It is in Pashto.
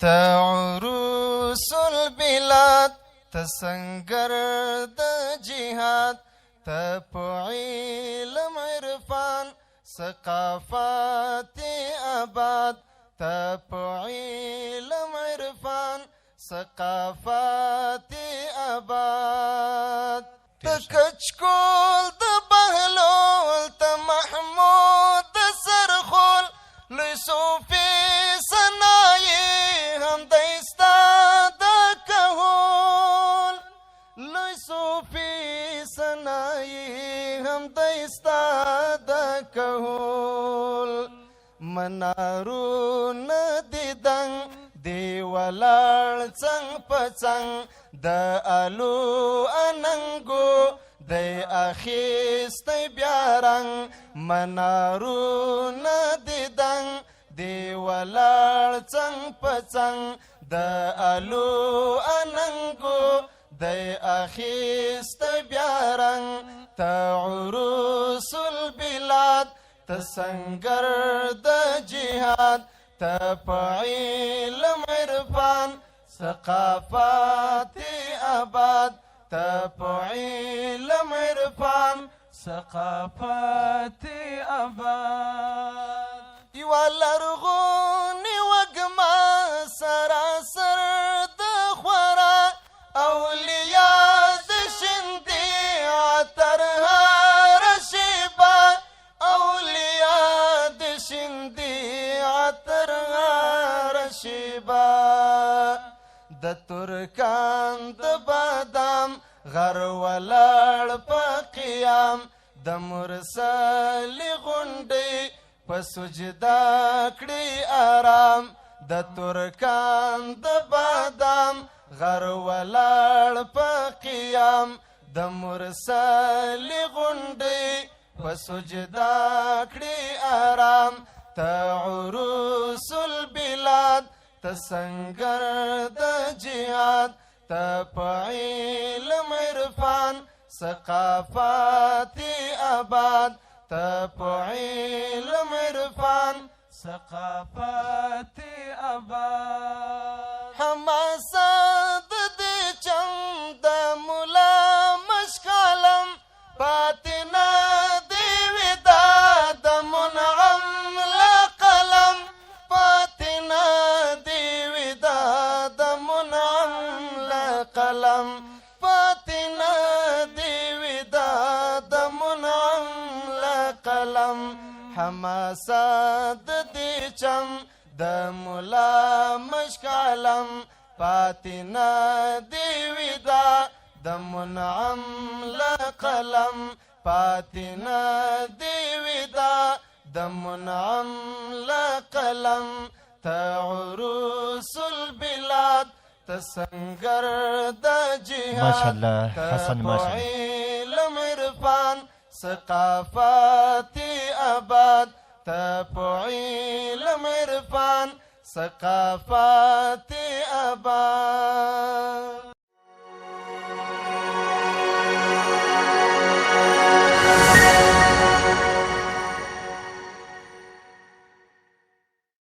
تعروس البلاد تسنگر د جهاد تپعیلم عرفان ثقافات آباد تپعیلم عرفان ثقافات آباد تکچکول د بهلول ته محمود د سرخول لوی صوفي سنایي هم د استاد کهول لوی صوفي سنایي هم د استاد کهول منارون دیدنګ دی ولاړ څنګ پڅنګ د الو اننګو دی اخیستی بیا رنګ منارون دیدنګ دی ولاړ څنګ پڅنګ د الو اننګو دی اخیستی بیا رنګ تعروس البلاد تسنگر د جهاد تپعیلم عرفان ثقافات آباد تپعیلم عرفان ثقافات آباد یوه لرغونې وږمه سراسر د خورا اولیا د شندې عطر هره شیبه اولیا د شندې عطر هره شیبه د ترکان د بادام غر ولاړ په قیام د مرسل غونډې په سجده کړي آرام د ترکان د بادام غر ولاړ په قیام د مرسل غونډې په سجده کړي آرام تعروس البلاد تسنگر د جهاد تپعیلم عرفان ثقافات آباد تپعیلم عرفان ثقافات آباد حماسه د دې چم د مولا مشکالم پاتنا دی وداد منعم لا قلم پاتنا دی وداد منعم لا قلم پاتنا دی وداد منعم لا قلم حماسه د دې چم د مولا مشکالم پاتنا دی وداد د منعم لا قلم پاتنا دی وداد د منعم لا قلم تعروس البلاد تسنگر د جهاد ماشاءالله حسن ماشاءالله تپعیلم عرفان ثقافات آباد تپعیلم عرفان ثقافات آباد